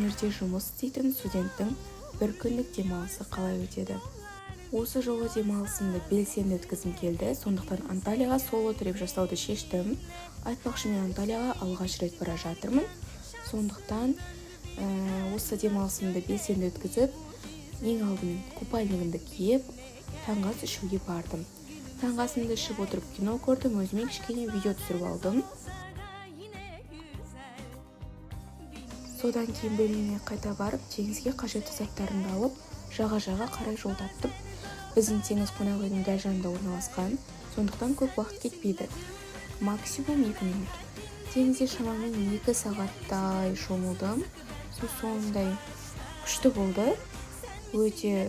өңірде жұмыс істейтін студенттің бір күндік демалысы қалай өтеді? Осы жолы демалысымды белсенді өткізгім келді, сондықтан Анталияға соло трip жасауды шештім. Айтпақшы, мен Анталияға алғаш рет бара жатырмын. Сондықтан осы демалысымды белсенді өткізіп, ең алдымен купальнигімді киіп, таңғы ас ішуге бардым. Таңғы асымды ішіп отырып кино көрдім, өзіме кішкене видео түсіріп алдым. Содан кейін бөлмеме қайта барып, теңізге қажетті заттарымды алып, жағажайға қарай жол тарттым. Біздің теңіз қонақүйдің дәл жанында орналасқан, сондықтан көп уақыт кетпейді. Максимум 2 минут. Теңізде шамамен 2 сағаттай шомылдым. Су сондай күшті болды. Өте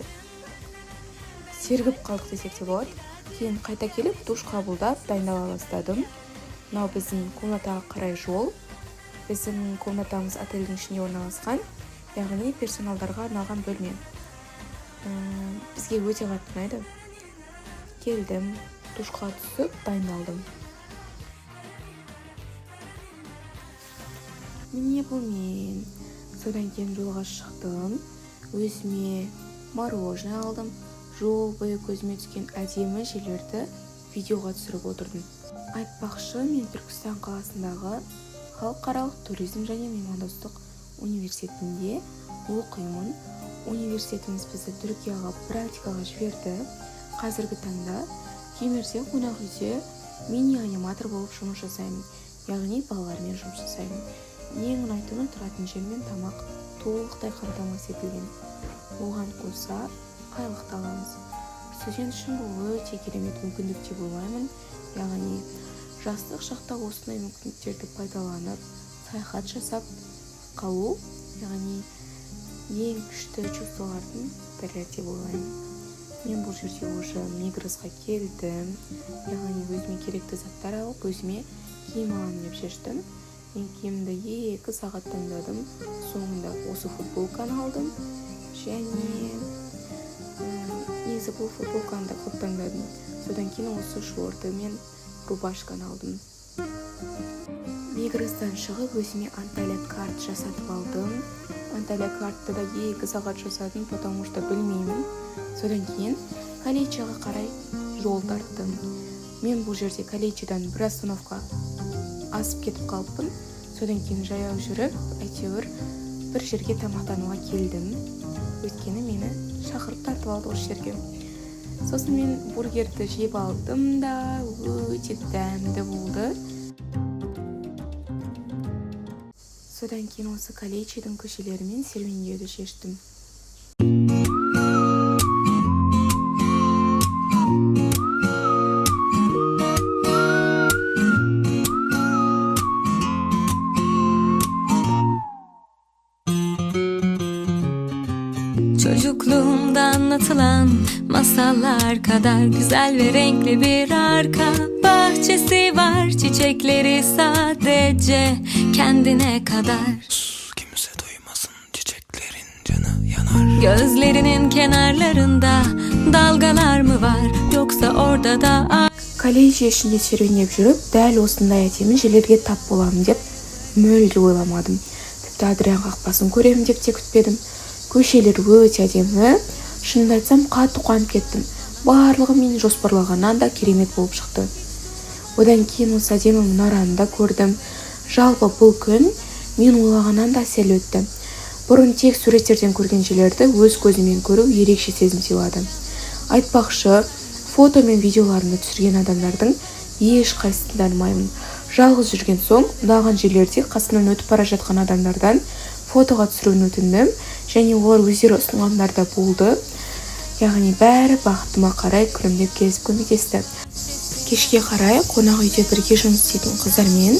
сергіп қалдық десек те болады. Кейін қайта келіп душ қабылдап дайындала бастадым. Мынау біздің комнатаға қарай жол. Біздің комнатамыз отельдің ішінде орналасқан, яғни персоналдарға арналған бөлме. Бізге өте қатты ұнайды. Келдім, душқа түсіп дайындалдым. Міне бұл мен. Содан кейін жолға шықтым. Өзіме мороженое алдым. Жол бойы көзіме түскен әдемі жерлерді видеоға түсіріп отырдым. Айтпақшы, мен Түркістан қаласындағы Халықаралық туризм және меймандостық университетінде оқимын. Университетіміз бізді Түркияға практикаға жіберді. Қазіргі таңда Кемерде қонақүйде мини-аниматор болып жұмыс жасаймын. Яғни балалармен жұмыс жасаймын. Ең ұнайтыны тұратын жер мен тамақ толықтай қамтамасыз етілген. Оған қоса айлық та аламыз. Студент үшін бұл өте керемет мүмкіндік деп ойлаймын. Яғни жастық шақта осындай мүмкіндіктерді пайдаланып, саяхат жасап қалу, яғни ең күшті чувстволардың бірі деп ойлаймын. Мен бұл жерде уже Мигросқа келдім, яғни өзіме керекті заттар алып, өзіме киім аламын деп шештім. Мен киімді 2 сағат таңдадым, соңында осы футболканы алдым, және негізі бұл футболканы да көп таңдадым. Содан кейін осы шорты мен рубашканы алдым. Мигростан шығып өзіме Анталия карт жасатып алдым. Анталия картты да 2 сағат жасадым, потому что білмеймін. Содан кейін Калечиға қарай жол тарттым. Мен бұл жерде Калечидан бір остановка асып кетіп қалыппын. Содан кейін жаяу жүріп, әйтеуір бір жерге тамақтануға келдім. Өйткені мені шақырып тартып алды осы жерге. Сосын мен бургерді жеп алдым да, өте дәмді болды. Содан кейін осы Калечидің көшелерімен серуендеуді шештім. Çocukluğumda anlatılan masallar kadar güzel ve renkli bir arka bahçesi var. Çiçekleri sadece kendine kadar. Kimse duymasın, çiçeklerin canı yanar. Gözlerinin kenarlarında dalgalar mı var yoksa orada da Калечи ішінде серуендеп жүріп, дәл осындай әдемі жерлерге тап боламын деп мүлде ойламадым. Тіпті Адриан қақпасын көремін деп те күтпедім. Көшелер өте әдемі. Шынымды айтсам, қатты қуанып кеттім. Барлығы мен жоспарлағаннан да керемет болып шықты. Одан кейін осы әдемі мұнараны да көрдім. Жалпы бұл күн мен ойлағаннан да әсерлі өтті. Бұрын тек суреттерден көрген жерлерді өз көзіммен көру ерекше сезім сыйлады. Айтпақшы, фото мен видеоларымды түсірген адамдардың ешқайсысын танымаймын. Жалғыз жүрген соң, ұнаған жерлерде қасымнан өтіп бара жатқан адамдардан фотоға түсіруін өтіндім, және олар өздері ұсынғандар да болды. Яғни бәрі бақытыма қарай күлімдеп келісіп көмектесті. Кешке қарай қонақ үйде бірге жұмыс істейтін қыздармен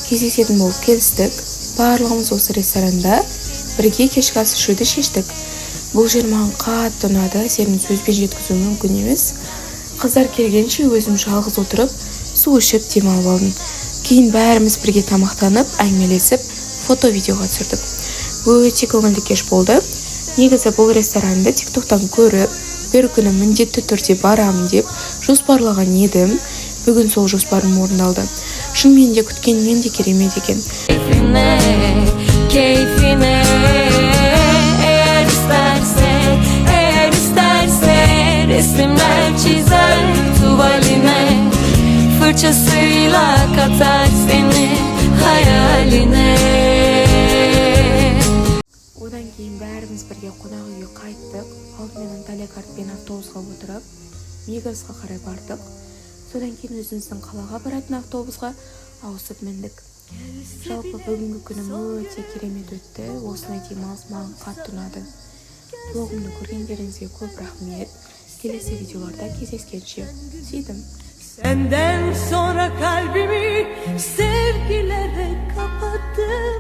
кездесетін болып келістік. Барлығымыз осы ресторанда бірге кешкі ас ішуді шештік. Бұл жер маған қатты ұнады, сенің сөзбен жеткізу мүмкін емес. Қыздар келгенше өзім жалғыз отырып, су ішіп демалып алдым. Кейін бәріміз бірге тамақтанып, әңгімелесіп, фото-видеоға түсірдік. Өте көңілді кеш болды. Негізі бұл ресторанды TikTok'тан көріп, бір күні міндетті түрде барамын деп жоспарлаған едім. Бүгін сол жоспарым орындалды. Шынымен де күткенмен де керемет екен. keyfine. Eğer isterse resimler çizer tuvaline, fırçasıyla katar seni hayaline. Одан кейін бәріміз бірге қонақ үйге қайттық. Алдымен Анталия картпен автобусқа отырып, Мигросқа қарай бардық. Содан кейін өзіміздің қалаға баратын автобусқа ауысып міндік. Жалпы бүгінгі күнім өте керемет өтті. Осындай демалыс маған қатты ұнады. Блогымды көргендеріңізге көп рахмет. Келесі видеоларда кездескенше. Сүйдім. Senden sonra kalbimi sevgilere kapattım.